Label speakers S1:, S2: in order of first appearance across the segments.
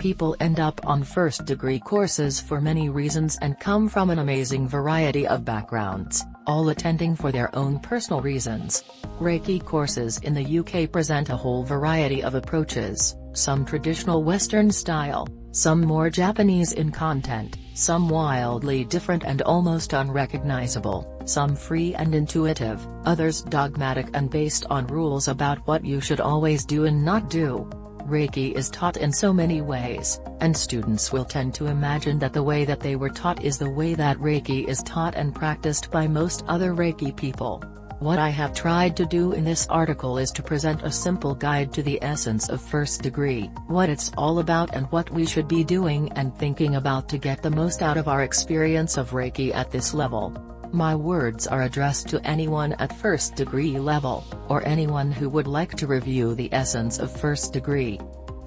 S1: people end up on first-degree courses for many reasons and come from an amazing variety of backgrounds, all attending for their own personal reasons. Reiki courses in the UK present a whole variety of approaches, some traditional Western style, some more Japanese in content, some wildly different and almost unrecognizable, some free and intuitive, others dogmatic and based on rules about what you should always do and not do. Reiki is taught in so many ways, and students will tend to imagine that the way that they were taught is the way that Reiki is taught and practiced by most other Reiki people. What I have tried to do in this article is to present a simple guide to the essence of first degree, what it's all about and what we should be doing and thinking about to get the most out of our experience of Reiki at this level. My words are addressed to anyone at first degree level, or anyone who would like to review the essence of first degree.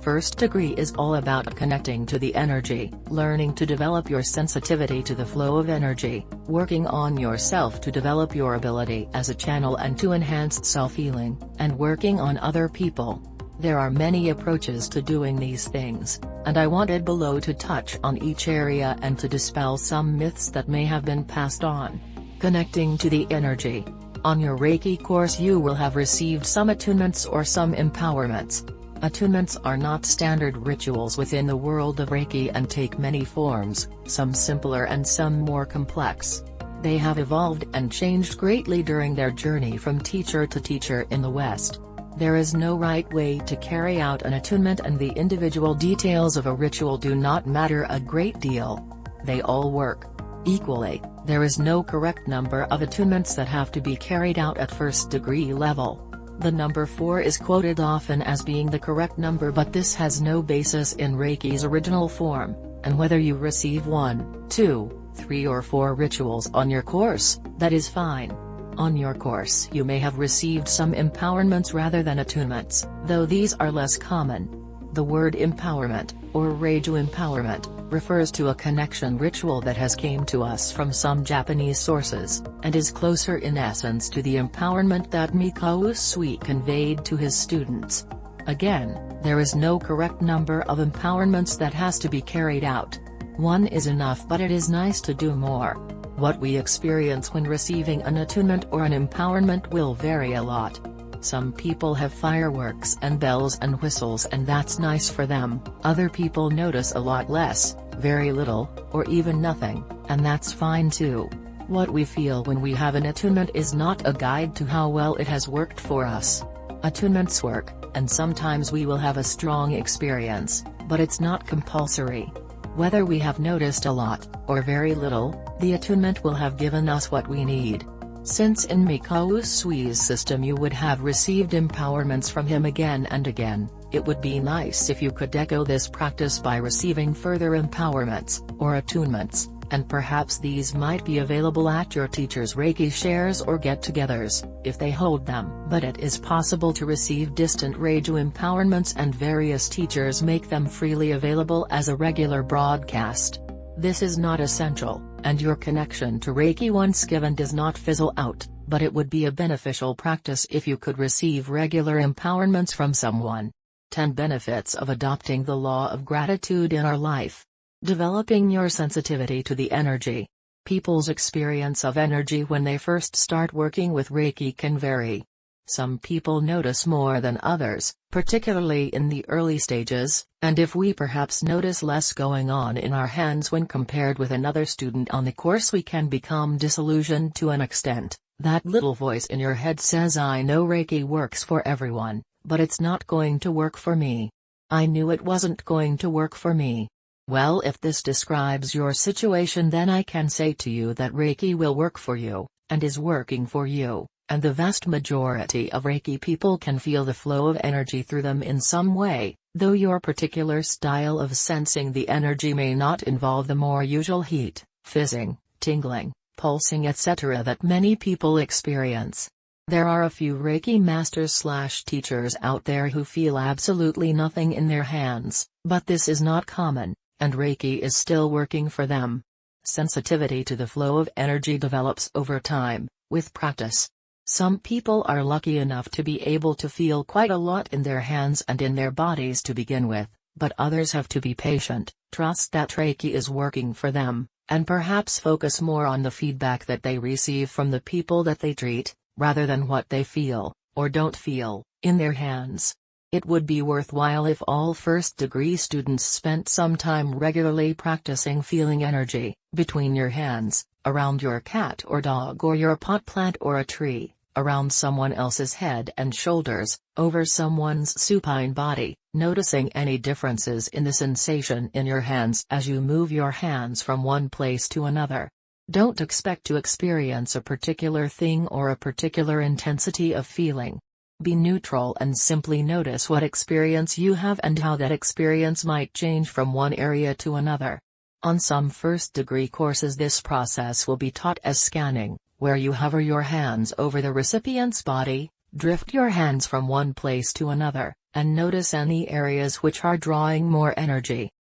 S1: First degree is all about connecting to the energy, learning to develop your sensitivity to the flow of energy, working on yourself to develop your ability as a channel and to enhance self-healing, and working on other people. There are many approaches to doing these things, and I wanted below to touch on each area and to dispel some myths that may have been passed on. Connecting to the energy. On your Reiki course you will have received some attunements or some empowerments. Attunements are not standard rituals within the world of Reiki and take many forms, some simpler and some more complex. They have evolved and changed greatly during their journey from teacher to teacher in the West. There is no right way to carry out an attunement and the individual details of a ritual do not matter a great deal. They all work equally. There is no correct number of attunements that have to be carried out at first degree level. The number 4 is quoted often as being the correct number, but this has no basis in Reiki's original form, and whether you receive 1, 2, 3 or 4 rituals on your course, that is fine. On your course you may have received some empowerments rather than attunements, though these are less common. The word empowerment, or Reiju empowerment, refers to a connection ritual that has came to us from some Japanese sources, and is closer in essence to the empowerment that Mikao Usui conveyed to his students. Again, there is no correct number of empowerments that has to be carried out. 1 is enough, but it is nice to do more. What we experience when receiving an attunement or an empowerment will vary a lot. Some people have fireworks and bells and whistles and that's nice for them, other people notice a lot less, very little, or even nothing, and that's fine too. What we feel when we have an attunement is not a guide to how well it has worked for us. Attunements work, and sometimes we will have a strong experience, but it's not compulsory. Whether we have noticed a lot, or very little, the attunement will have given us what we need. Since in Mikao Usui's system you would have received empowerments from him again and again, it would be nice if you could echo this practice by receiving further empowerments, or attunements, and perhaps these might be available at your teacher's Reiki shares or get-togethers, if they hold them. But it is possible to receive distant Reiju empowerments and various teachers make them freely available as a regular broadcast. This is not essential, and your connection to Reiki once given does not fizzle out, but it would be a beneficial practice if you could receive regular empowerments from someone. 10 Benefits of adopting the law of gratitude in our life. Developing your sensitivity to the energy. People's experience of energy when they first start working with Reiki can vary. Some people notice more than others, particularly in the early stages, and if we perhaps notice less going on in our hands when compared with another student on the course, we can become disillusioned to an extent. That little voice in your head says, I know Reiki works for everyone, but it's not going to work for me. I knew it wasn't going to work for me. Well, if this describes your situation, then I can say to you that Reiki will work for you, and is working for you. And the vast majority of Reiki people can feel the flow of energy through them in some way, though your particular style of sensing the energy may not involve the more usual heat, fizzing, tingling, pulsing etc. that many people experience. There are a few Reiki masters/teachers out there who feel absolutely nothing in their hands, but this is not common, and Reiki is still working for them. Sensitivity to the flow of energy develops over time, with practice. Some people are lucky enough to be able to feel quite a lot in their hands and in their bodies to begin with, but others have to be patient, trust that Reiki is working for them, and perhaps focus more on the feedback that they receive from the people that they treat, rather than what they feel, or don't feel, in their hands. It would be worthwhile if all first-degree students spent some time regularly practicing feeling energy, between your hands, around your cat or dog or your pot plant or a tree, around someone else's head and shoulders, over someone's supine body, noticing any differences in the sensation in your hands as you move your hands from one place to another. Don't expect to experience a particular thing or a particular intensity of feeling. Be neutral and simply notice what experience you have and how that experience might change from one area to another. On some first-degree courses this process will be taught as scanning, where you hover your hands over the recipient's body, drift your hands from one place to another, and notice any areas which are drawing more energy.